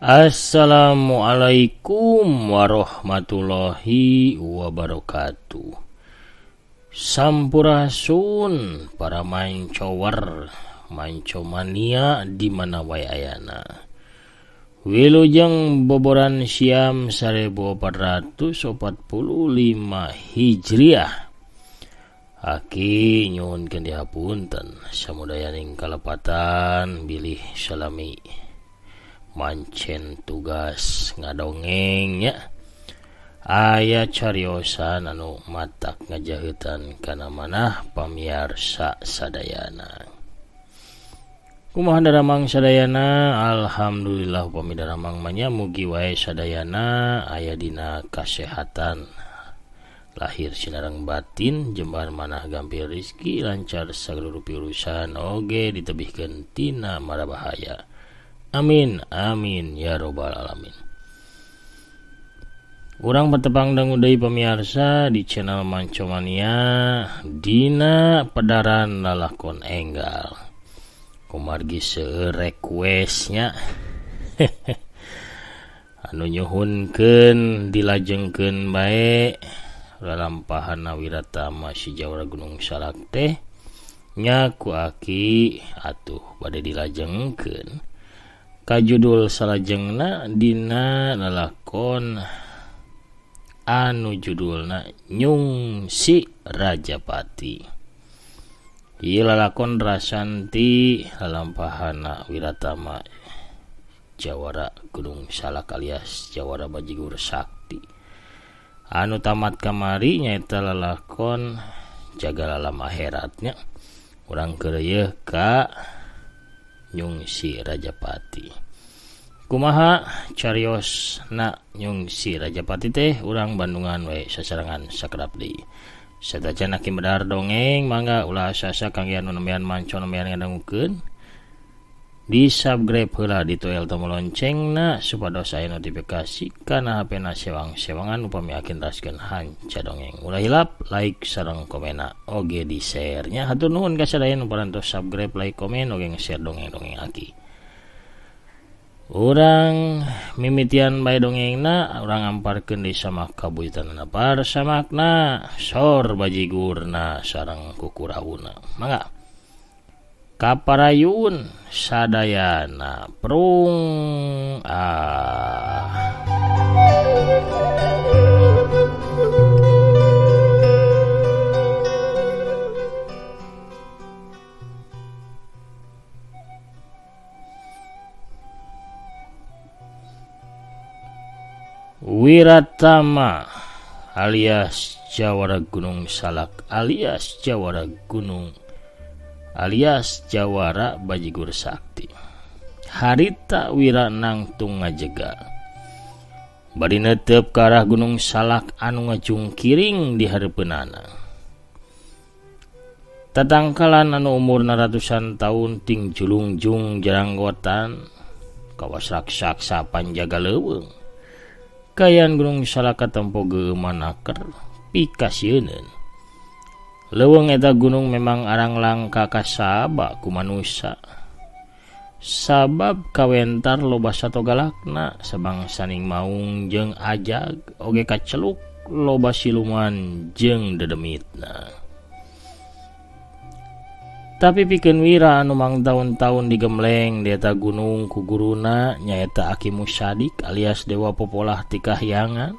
Assalamualaikum warahmatullahi wabarakatuh. Sampurasun para mancower, mancomania di mana wae ayana. Wilujeng boboran Syam 1445 Hijriah. Aki nyuhun keun dihapunten samudayaning kalepatan bilih salami mancen tugas ngadongengnya aya cariosan anu matak ngajaheutan kana manah pamiarsa sadayana. Kumaha daramang sadayana? Alhamdulillah upami daramang manya mugi wae sadayana aya dina kasehatan lahir sinareng batin, jembar manah gampil rizki, lancar sagaluru piurusan oge ditebihkeun tina mara bahaya. Amin amin ya robbal alamin. Urang petepang dangu deui pamiarsa di channel Mancomania dina pedaran lalakon enggal. Kumargi seueur requestnya anu nyuhunkeun dilajengkeun bae lalampahan Wiratama si Jawara Gunung Salak teh nya ku aki atuh bade dilajengkeun ka judul salajengna dina lalakon anu judulna Nyungsi Rajapati. Ieu lalakon rasanti lalampahanna Wiratama Jawara Gunung Salak alias Jawara Bajigur Sakti. Anu tamat kamari nyaeta lalakon jaga lalam akhiratnya. Urang keureuh ka Nyungsi Rajapati. Kumaha cariosna Nyungsi Rajapati teh urang Bandungan we sasarengan sakedap deui. Sadajan aki medar dongeng mangga ulah asa-asa kangge anu nembean manco nembean ngadangukeun. Di subscribe heula di toel tombol loncengna supados aya notifikasi kana HP-na sewang-sewangan upami akin raskeun hanca dongeng. Ulah hilap like sareng komena oge di share nya. Hatur nuhun ka sadaya nu parantos subscribe, like, komen oge nge-share dongeng-dongeng aki. Urang mimitian bae dongengna urang amparkeun deui samak kabuyutanna parsamakna sor bajigurna sareng kukurawuna. Mangga kaparayun sadayana prung Wiratama alias Jawara Gunung Salak alias Jawara Gunung alias Jawara Bajigur Sakti. Harita wira nangtung ngajega bari netep ka arah Gunung Salak anu ngajungkiring di hareupeunana. Tatangkalan anu umurna ratusan tahun ting julungjung jaranggotan kawas raksasa panjaga leuweung. Kayan Gunung Salak katempo geumanaker pikasieun. Leuweung eta gunung memang arang langka kasaba ku manusia. Sabab kawentar loba satogalakna sabang saning maung jeung ajag oge kaceluk loba siluman jeung dedemitna. Tapi pikeun wira anu mang tahun-tahun digemleng di eta gunung ku guruna nyaeta Aki Musadik alias Dewa Popolah ti Kahyangan.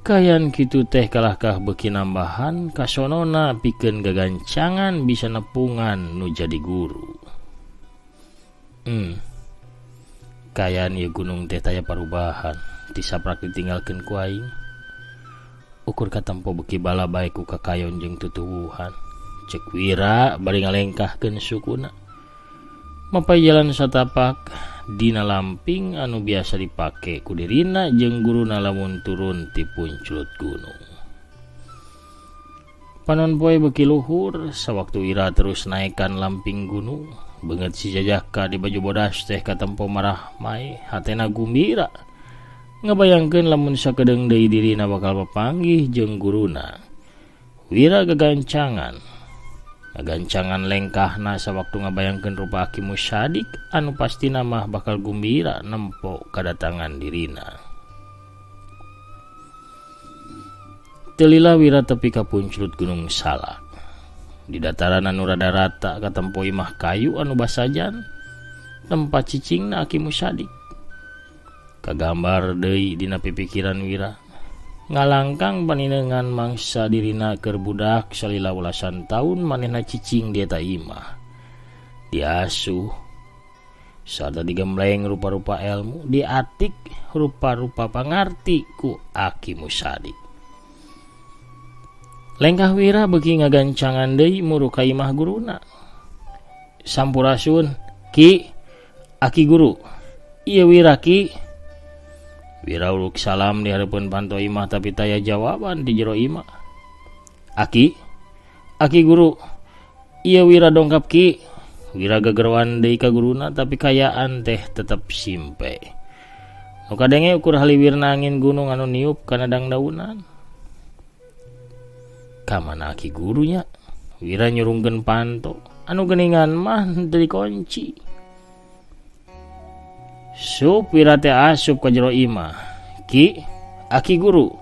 Kayan kitu teh kalahkah beuki nambahan kasonona pikeun gagancangan bisa nepungan nu jadi guru. Kayan ieu gunung teh taya parubahan tisaprak ditinggalkeun ku aing. Ukur katempo beuki bala bae ku kakayon jeung tutuwuhan. Cek wira bari ngalengkahkeun sukuna. Mapai jalan satapak dina lamping anu biasa dipake ku dirina jeung guruna lamun turun ti puncut gunung. Panon poe beuki luhur sawaktu wira terus naekan lamping gunung. Beungeut si Jajaka di baju bodas teh katempo marah mae hatena gumbira. Ngabayangkeun lamun sakedeung deui dirina bakal papanggih jeung guruna. Wira gagancangan Ngagancangan lengkahna sawaktu ngabayangkeun rupa Aki Musyadik anu pasti mah bakal gumbira nempo kadatangan dirina. Teu lila Wira tepi ka punculut Gunung Salak. Di dataran anu rada rata katempo imah kayu anu basajan tempat cicingna Aki Musyadik. Kagambar deui dina pipikiran Wira. Ngalangkang paninengan mangsa dirina keur budak salila welasan taun manehna cicing di eta imah. Diasuh sada digembleng rupa-rupa ilmu, diatik rupa-rupa pangarti ku Aki Musyadik. Lengkah Wira beuki ngagancangan deui muru ka imah guruna. Sampurasun, Ki, Aki guru. Ieu Wira Ki. Wira uluk salam di harapan panto imah tapi taya jawaban di jero imah. Aki guru. Iya Wira dongkap Ki. Wira gegerwan deui ka guruna tapi kayaan teh tetep simpe. Nu kadenge ukur haliwirna angin gunung anu niup kana dangdaunan. Kamana Aki gurunya? Wira nyurungkeun panto. Anu geuningan mah teu dikunci. Sup Wira teh asup ka jero imah. Ki, Aki guru.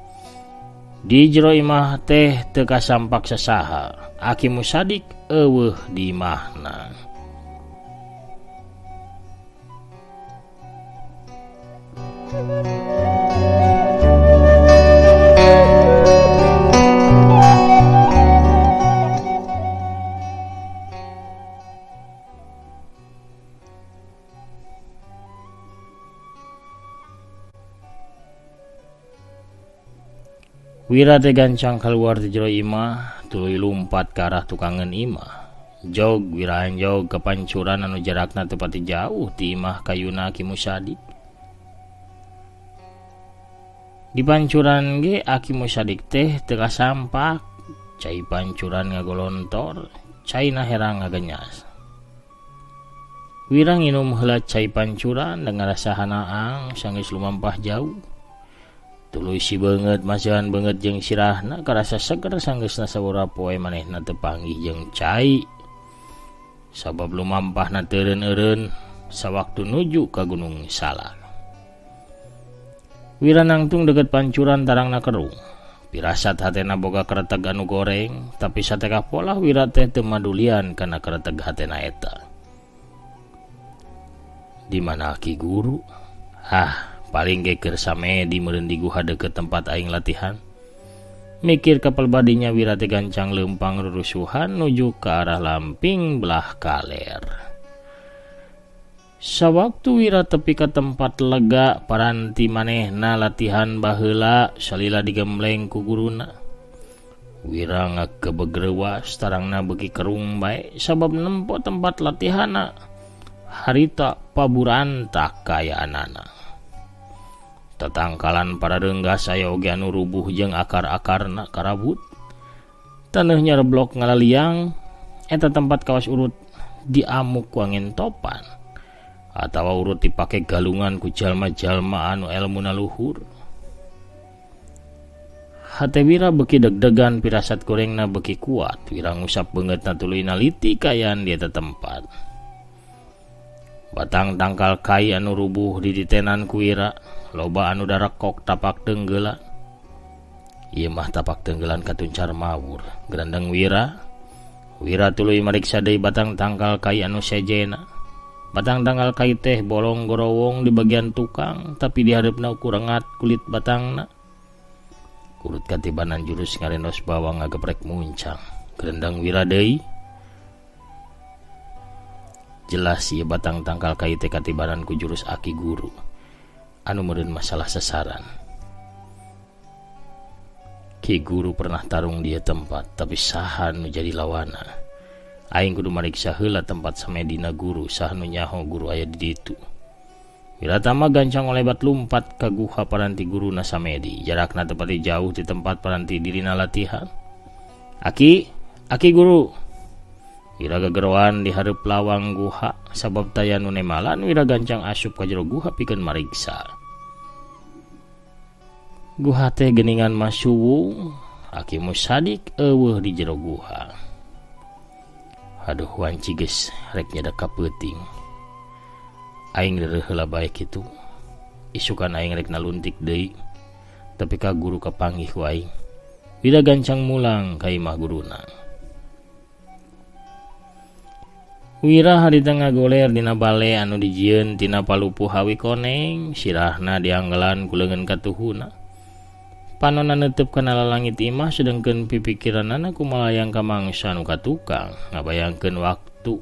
Di jero imah teh teu kasampak sasaha. Aki Musyadik eueuh di imahna. Wira teh gancang keluar di jero imah, tuluy lumpat ke arah tukangan imah. Jog Wira anjog ke pancuran anu jarakna teu pati jauh ti imah kayuna Aki Musyadik. Di pancuran ge Aki Musyadik teh teu kasampak, cai pancuran ngagolontor, cai na herang ngagenyas. Wira nginum heula cai pancuran dengan rasa hanaang sanggeus lumampah jauh. Tuluy si beungeut masihan beungeut jeung sirahna karasa seger sanggeusna saura poe manehna teu panggih jeung cai. Sabab lumampahna teureun-eureun sawaktu nuju ka Gunung Salak. Wira nangtung deukeut pancuran tarangna kerung. Pirasat hatena boga kareteg anu goreng, tapi satekah pola Wira teh teu madulian kana kareteg hatena eta. Di mana Aki guru? Paling ge keur samedi meureun di guha deukeut tempat aing latihan. Mikir kapal badinya Wira teh gancang leumpang rurusuhan nuju ke arah lamping belah kaler. Sawaktu Wira tepi ka tempat lega paranti manehna latihan baheula salila digembleng ku guruna. Wira ngakebegrewas tarangna beuki kerung bae sabab nempo tempat latihanna harita paburanta kayaanana. Tatangkalan para renggas aya oge anu rubuh jeung akar-akarna karabut. Taneuhnya reblok ngalaliang, eta tempat kawas urut diamuk ku angin topan atawa urut dipake galungan ku jalma-jalma anu elmuna luhur. Hate Wira beuki deg-degan pirasat gorengna beuki kuat. Wira ngusap beungeutna tuluy naliti kayaan di eta tempat. Batang tangkal kai anu rubuh di ditenan ku Wira, loba anu darekok tapak tenggelan. Ieu mah tapak tenggelan katuncar mawur. Gerandeng Wira tuluy mariksa deui batang tangkal kai anu sejena. Batang tangkal kai teh bolong gorowong di bagian tukang, tapi di hareupna ukur rengat kulit batangna. Kurut katibanan jurus ngarendos bawang ngageprek muncang. Gerandeng Wira deui. Jelas ieu batang tangkal kai teh katibanan ku jurus Aki guru anu meureun masalah sasaran. Ki guru pernah tarung di tempat, tapi saha nu jadi lawana. Aing kudu mariksa heula tempat samedina guru, saha nu nyaho guru aya di ditu. Wiratama gancang olebat lumpat ka guha paranti guruna samedi. Jarakna teu pati jauh di tempat paranti dirina latihan. Aki guru. Wira gegeroan di hareup lawang guha sabab taya nu nemalan. Wira gancang asup ka jero guha pikeun mariksa. Guha teh geuningan masuwung. Aki Musyadik eueuh di jero guha. Aduh wanci geus rek nyadak kapeuting. Aing deureuh heula bae kitu. Isukan aing rek naluntik deui. Tapi ka guru kapanggih ku aing. Wira gancang mulang ka imah guruna. Wira harita ngagoler dina bale anu dijieun tina palupuh hawi koneng, sirahna dianggelan ku leungeun katuhuna. Panonna neuteup kana lalangit imah sedengkeun pipikiranna kumalayang ka mangsa nu katukang ngabayangkeun waktu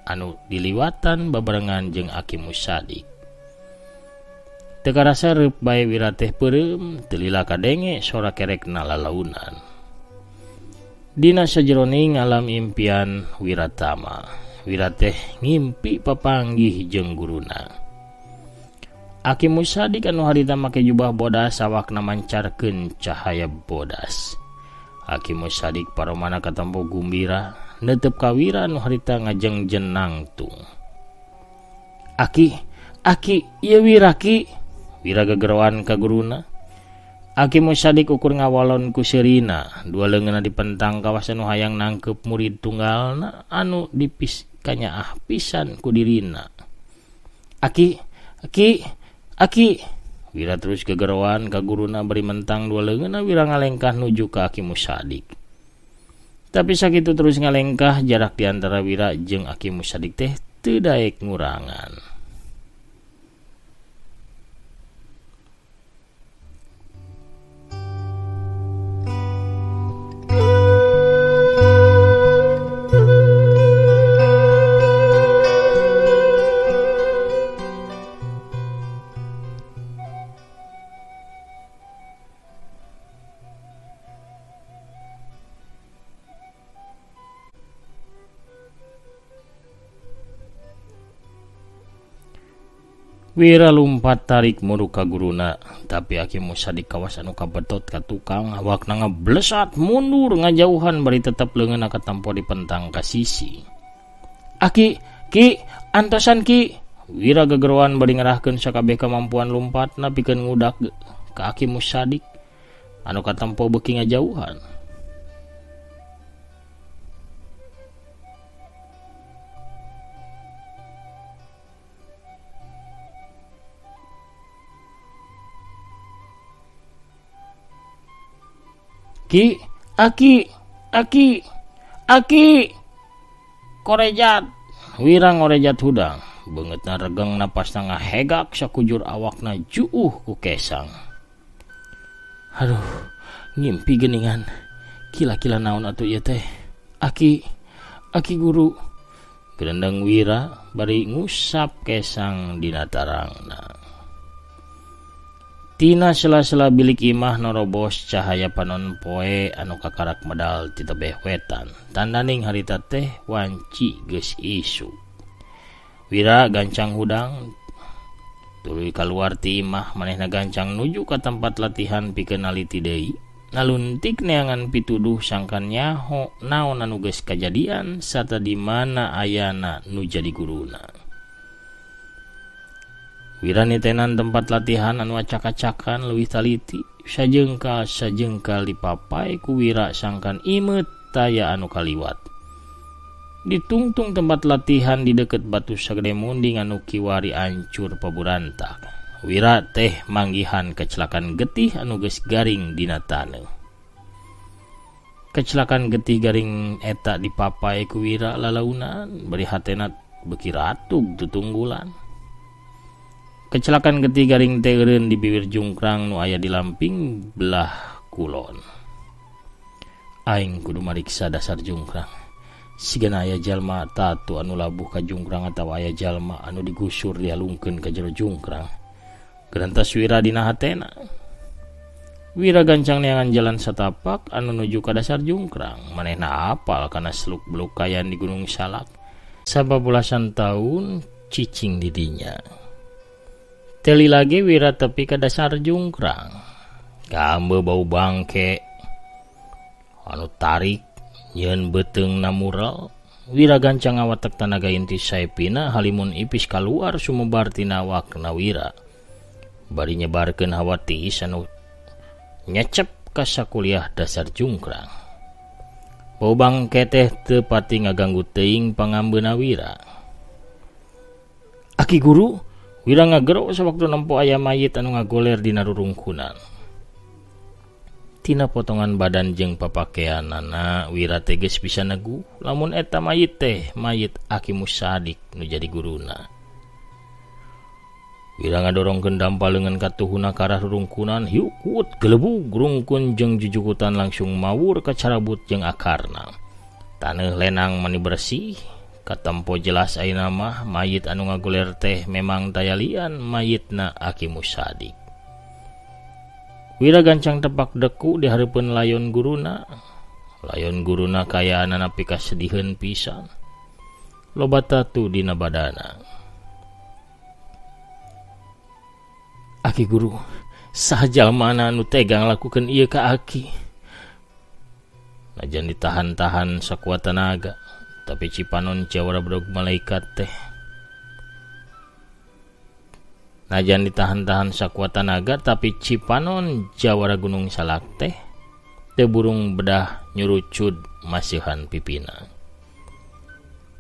anu diliwatan babarengan jeung Aki Musadik. Teu karasa reup bae Wira teh peureum, teu lila kadenge sora kerekna lalaunan. Dina sajeroning alam impian Wiratama. Wira teh ngimpi papanggih jeung guruna. Aki Musadik anu harita make jubah bodas awakna mancarkeun cahaya bodas. Aki Musadik paromana katampo gumbira neuteup ka Wira anu harita ngajengjen nangtung. Aki, ieu Wira ki. Wira gegeroan ka guruna. Aki Musadik ukur ngawalon ku seurina, dua leungeunna dipentang kawasan nu hayang nangkep murid tunggalna anu dipis kanyaah pisan ku dirina. Aki. Wira terus gegeroan ka guruna bari mentang dua leungeunna Wira ngalengkah nuju ka Aki Musadik. Tapi sakitu terus ngalengkah jarak di antara Wira jeung Aki Musadik teh teu daek ngurangan. Wira lumpat tarik muru ka guruna, tapi Aki Musadik kawas anu kabetot ka tukang awakna ngablesat mundur ngajauhan bari tetep leungeunna katampo dipentang ka sisi. Ki, antosan Ki. Wira gegeroan bari ngerahkeun sakabeh kemampuan lumpatna pikeun ngudak ka Aki Musadik anu katampo beuki ngajauhan. Ki, Aki, korejat. Wira ngorejat hudang, beungeutna regeng napasna ngahegak sakujur awakna juuh ku kesang. Aduh, ngimpi geuningan. Kila-kila naon atuh ieu teh? Aki guru. Gerendeng Wira bari ngusap kesang dina tarangna. Tina sela-sela bilik imah norobos cahaya panon poe anu kakarak medal ti tebeh wetan. Tandaning harita teh wanci geus isu. Wira gancang hudang tuluy kaluar ti imah manehna gancang nuju ka tempat latihan pikeun naliti deui. Naluntik neangan pituduh sangkan nyaho naon anu geus kajadian sarta di mana ayana nu jadi guruna. Wira nitenan tempat latihan anu acak-acakan leuwih taliti, sajengkal dipapai ku Wira sangkan imeut taya anu kaliwat. Ditungtung tempat latihan di deket batu sagede munding anu kiwari ancur paburantak. Wira teh manggihan kecelakaan getih anu geus garing dina taneuh. Kecelakaan getih garing eta dipapai ku Wira lalaunan, bari hatena beuki ratug tutunggulan. Kecelakaan getih garing teh eureun di bibir jungkrang nu aya di lamping belah kulon. Aing kudu mariksa dasar jungkrang. Sigana aya jalma tatu anu labuh ka jungkrang atawa aya jalma anu digusur dialungkeun ka jero jungkrang. Gerantos Wira dina hatena. Wira gancang neangan jalan satapak anu nuju ka dasar jungkrang. Manehna apal kana seluk-beluk kayan di Gunung Salak. Sababulasan taun cicing di dinya. Teli lagi Wira tepi ke dasar jungkrang. Gambe bau bangke anu tarik nyeun beuteung namural. Wira gancang ngawatek tanaga inti saepina halimun ipis kaluar sumebar tina awakna Wira. Bari nyebarkeun hawa tiis anu nyecep ka sakuliah dasar jungkrang. Pobangke teh teu pati ngaganggu teuing pangambeuna Wira. Aki guru, Wira ngagero sewaktu nempo aya mayit anu ngagoler dina rurungkunan. Tina potongan badan jeung papakeanana Wira teh geus bisa negu lamun eta mayit teh mayit Aki Musadik nu jadi guruna. Wira ngadorongkeun dampaleungeun ka tuhuna ka arah rurungkunan, hiu kuut gelebug rungkun jeung jujukutan langsung mawur ka carabut jeung akarna. Taneuh lenang mani bersih, katempo jelas ayeuna mah mayit anu ngagoler teh memang tayalian mayitna Aki Musadik. Wira gancang tepak deku di hareupeun layon guruna. Layon guruna kayaana nepi ka sediheun pisan. Loba tatu dina badana. Aki guru, saha jalmana anu tega ngalakukeun ieu ka Aki? Najan ditahan-tahan sakuat tenaga, tapi cipanon jawara bedog malaikat teh. Najan ditahan-tahan sakuat tenaga, tapi cipanon jawara gunung salak teh teu burung bedah nyurucud masihan pipina.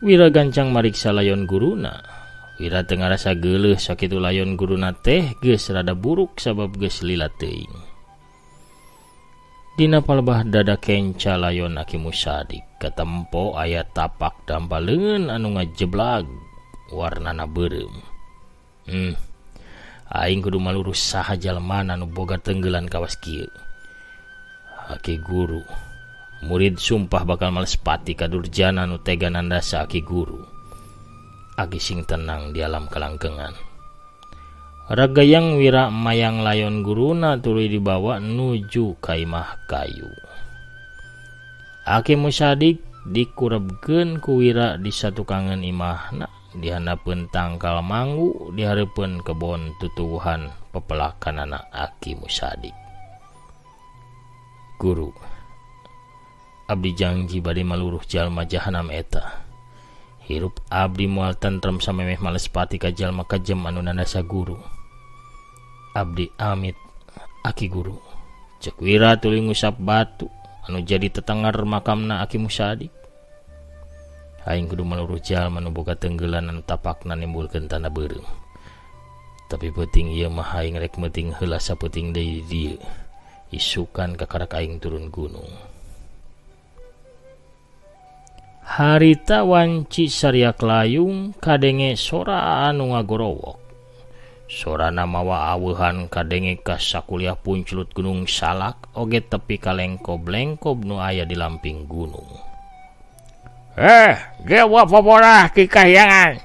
Wira gancang mariksa layon guruna. Wira teu ngarasa geuleuh sakitu layon guruna teh geus rada buruk sabab geus lila teuing. Dina palebah dada kenca layon Aki Musadik katempo aya tapak dampaleungeun anu ngajeblag warnana beureum. Aing kudu malurus saha jalmana nu boga tenggelan kawas kieu. Aki guru, murid sumpah bakal males pati ka durjana nu tega nandasa Aki guru. Aki sing tenang di alam kalangkengan. Ragayang Wira mayang layon guruna tuluy dibawa nuju ka imah kayu. Aki Musadik dikurebkeun ku Wira di satukangeun imahna. Dihandapeun tangkal manggu di hareupeun kebon tutuwuhan pepelakanana Aki Musadik. Guru, abdi janji bade maluruh jalma jahanam eta. Hirup abdi moal tentrem samemeh males pati ka jalma kajem anu nandasa guru. Abdi amit Aki guru. Cek Wira tuluy ngusap batu anu jadi tetengar makamna Aki Musadik. Aing kudu maluruh jalma nu boga tenggelan anu tapakna nimbulkeun tanda beureum. Tapi peuting ieu mah aing rek meuting heula sapeuting deui dieu. Isukan ka karak aing turun gunung. Harita wanci sariak layung kadenge sora anu ngagorowok. Sorana mawa aweuhan kadenge ka sakuliah punculut gunung salak oge tepi ka lengkob-lengkob nu aya di lamping gunung. Dewa Paporah Ki Kahyangan,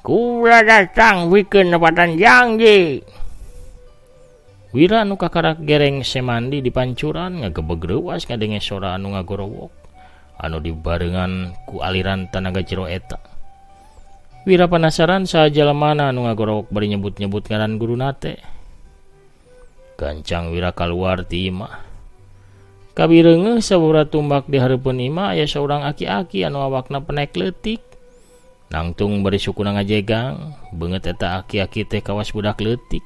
kula datang wikeun nepatan janji. Wira nu kakarak gereng semandi di pancuran ngagebeg reuas kadenge sora anu ngagorowok anu dibarengan ku aliran tanaga jero eta. Wira penasaran saha jalmana anu ngagorowok bari nyebut-nyebut ngaran guruna teh. Gancang Wira kaluar ti imah. Kabireungeuh sababaraha tumbak di hareupeun imah aya saurang aki-aki anu awakna penek leutik. Nangtung bari sukuna ngajegang, beungeut eta aki-aki teh kawas budak leutik.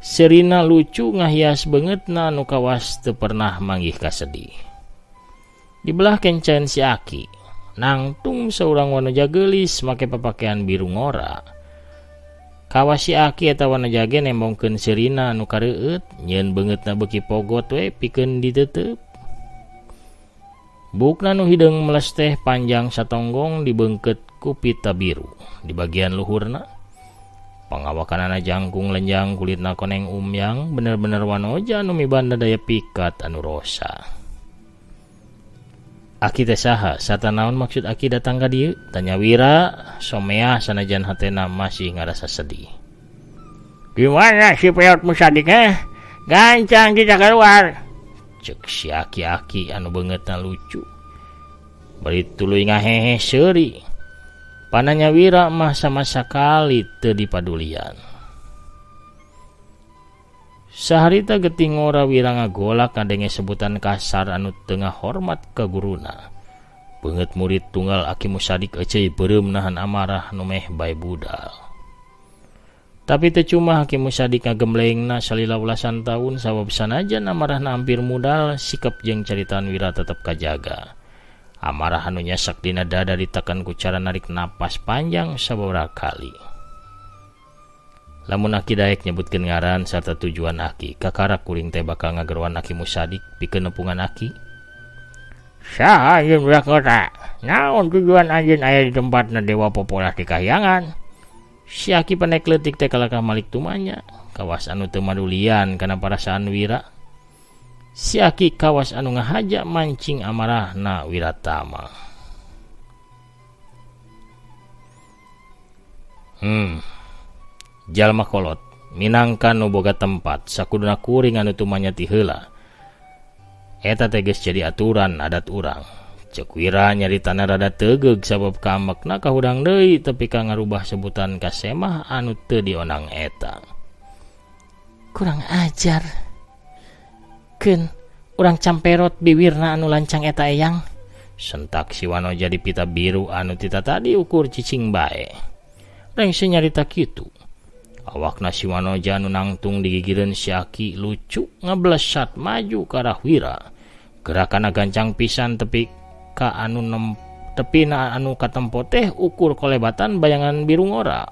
Serina lucu ngahias beungeutna anu kawas teu pernah manggih ka sedih. Di belah kencaen si Aki, nangtung saurang wanoja geulis make papakean biru ngora. Kawas si Aki eta wanoja ge nembongkeun serina anu kareueut, nyeun beungeutna beuki pogot we pikeun diteuteub. Bukna nu hideung meles teh panjang satonggong dibeungkeut ku pita biru di bagian luhurna. Pangawakanana jangkung lenjang kulitna koneng umyang bener-bener wanoja anu mibanda daya pikat anu rosa. Aki teh saha? Sata naon maksud Aki datang ka dieu? Tanya Wira, somea sanajan hatena masih ngarasa sedih. Gimana si Peot Musadik gancang kita keluar. Cek si aki-aki anu beungeutna lucu. Bari tuluy ngahehe seuri. Pananya Wira mah sama sakali teu dipadulian. Saharita geuting ngora Wira ngagolak kadenge sebutan kasar anu teu ngahormat ka guruna. Beungeut murid tunggal Aki Musadik euceuy beureum nahan amarah nu meh bae budal. Tapi teu cuma Aki Musadik ngagemblengna salila belasan taun sabab sanajan amarahna hampir mudal sikap jeung caritaan Wira tetep kajaga. Amarah anu nyasak dina dada ditekan ku cara narik napas panjang sababaraha kali. Lamun Aki daek nyebutkeun ngaran sarta tujuan Aki, kakara kuring teh bakal ngagerowan Aki Musadik pikeun nepungan Aki. Saha anjeun budak kota? Naon tujuan anjeun aya di tempatna dewa popolah di kahyangan? Si Aki panek leutik teh kalakah malik tumanya, kawas anu teu madulian kana parasaan Wira. Si Aki kawas anu ngahaja mancing amarahna Wiratama. Jalma kolot minangka nu boga tempat sakuduna kuring anu tumanya ti heula. Eta teh geus jadi aturan adat urang. Ceuk Wira nyaritana rada tegeug sabab kaambekna kahudang deui tepi ka ngarubah sebutan kasemah anu teu dionang eta. Kurang ajar. Keun urang camperot biwirna anu lancang eta eyang. Sentak si Wanoja di pita biru anu tita tadi ukur cicing bae. Rengse nyarita kitu. Awakna si Wanoja anu nangtung digigireun si Aki lucu ngablesat maju ka arah Wira. Gerakana gancang pisan tepi ka anu tepina anu katempo teh ukur kolebatan bayangan biru ngora.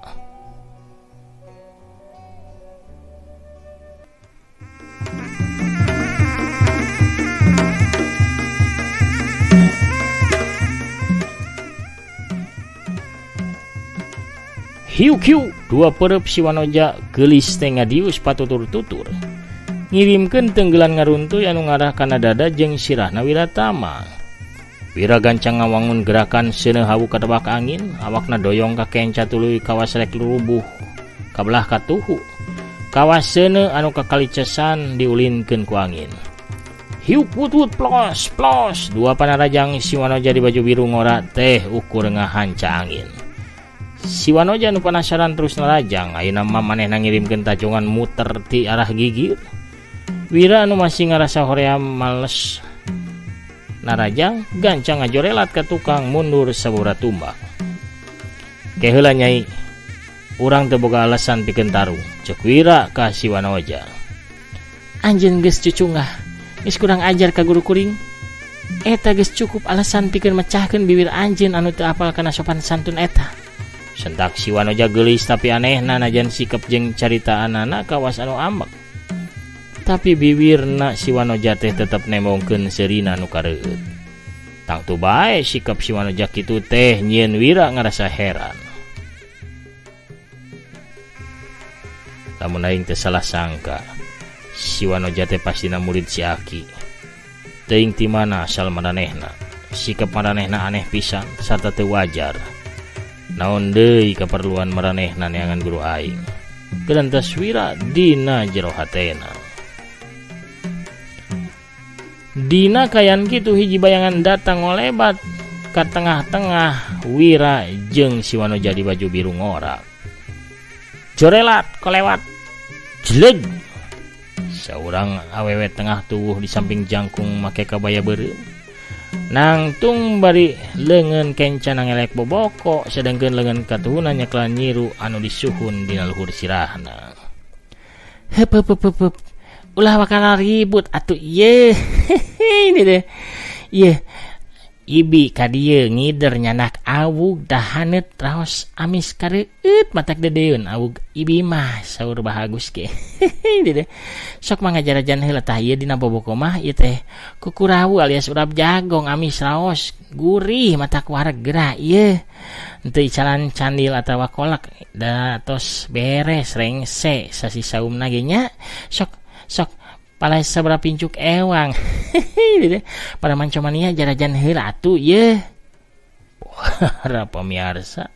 Hiu-hiu, dua perep si Wanoja geulis teh ngadius patutur-tutur. Ngirimkeun tenggelan ngaruntuy anu ngarah kana dada jeung sirahna Wiratama. Wira gancang ngawangun gerakan seuneu hawu katebak angin, awakna doyong ka kenca tuluy kawas rek lurubuh kabelah katuhu. Kawas seuneu anu kakalicesan diulinkeun ku angin. Hiu putut plos plos, dua panarajang si Wanoja di baju biru ngora teh ukur ngahanca angin. Si Wanoja anu penasaran terus narajang, ayeuna mah manehna ngirimkeun tajongan muter ti arah gigir. Wira anu masih ngarasa hoream males narajang, gancang ngajorelat ka tukang mundur sabura tumbak. Keheula nyai, urang teu boga alasan pikeun tarung, ceuk Wira ka si Wanoja. Anjeun geus cucungah, geus kurang ajar ka guru kuring. Eta geus cukup alasan pikeun mecahkeun bibir anjeun anu teu apal kana sopan santun eta. Sentak si Wanoja geulis tapi anehna najan sikep jeung caritaanana kawas anu ambek. Tapi bibirna si Wanoja teh tetep nemongkeun seurina nu kareueut. Tangtu bae sikep si Wanoja kitu teh nyieun Wira ngarasa heran. Lamun aing teh salah sangka, si Wanoja teh pastina murid si Aki. Teuing ti mana asal maranehna? Sikep maranehna aneh pisan sarta teu wajar. Naon deui kaperluan maranehna neangan guru aing? Gerantos Wira dina jero hatena. Dina kayan kitu hiji bayangan datang ngolebat ka tengah-tengah Wira jeung si Wanoja di baju biru ngora. Jorelat kolewat jeleg. Saurang awewe tengah tuwuh di samping jangkung make kabaya beureum. Nangtung bari leungeun kencan ngelek boboko, sedengkeun leungeun katuhuna nyeklan nyiru anu disuhun dina luhur sirahna. Heup. Ulah bakal ribut atuh ieu. Ini deh. Ieu. Ibi ka dieu ngider nyanak awug dahaneut raos amis kareueut matak dedeun awug ibi mah saur bahagus ge. Ini deh. Sok mangajarajan heula tah ieu dina boboko mah ieu teh kukurawu alias urap jagong amis raos gurih matak wareg geura ieu. Henteu icalan candil atawa kolak da tos beres rengse sasi saumna ge nya. Sok palai sabaraha pincuk ewang. Pada mancomania jarajan heula atuh ye. Para pamirsa.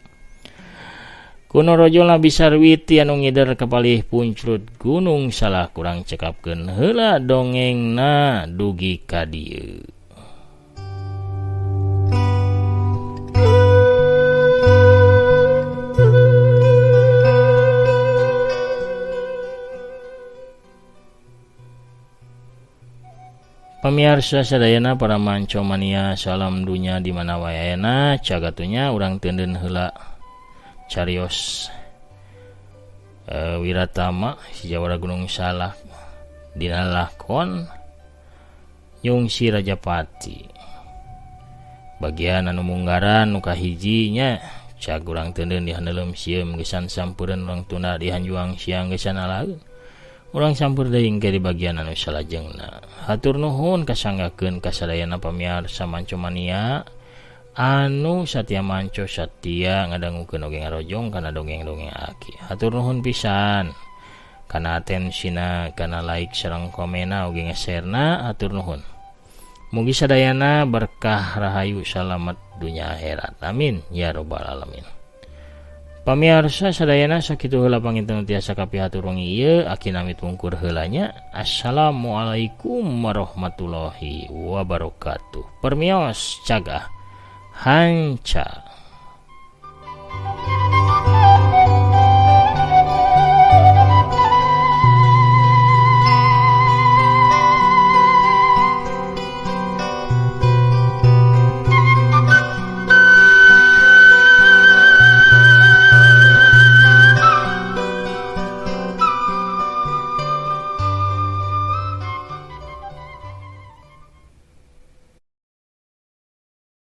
Kuno rojolna Bisarwiti anu ngider kapalih puncrut gunung salah kurang cekapkeun heula dongengna dugi ka dieu. Pamirsa sadayana para mancomania salam dunya di mana wae ayeuna cagatunya urang teuneun heula carios Wiratama si Jawara Gunung Salak dina lakon Nyungsi Rajapati. bagian anu munggaran nuka hijinya cak urang tenden di handelem sieum gesan sampureun urang tunda di hanjuang siang gesan alaeun urang sampur deui di bagian anu salajengna. Hatur nuhun kasanggakeun kasadayana pamirsa Manco Mania anu satia manco satia ngadangukeun oge ngarojong kana dongeng-dongeng Aki. Hatur nuhun pisan kana atensina, kana like sareng komena oge nge-sharena. Hatur nuhun. Mugi sadayana berkah rahayu salamet dunya akhirat. Amin ya robbal alamin. Pamirsa sadayana sakitu heula panginten tiasa kapihatur wengi ieu Aki namit wungkur heulanya. Assalamualaikum warahmatullahi wabarakatuh. Permios cagah hanca.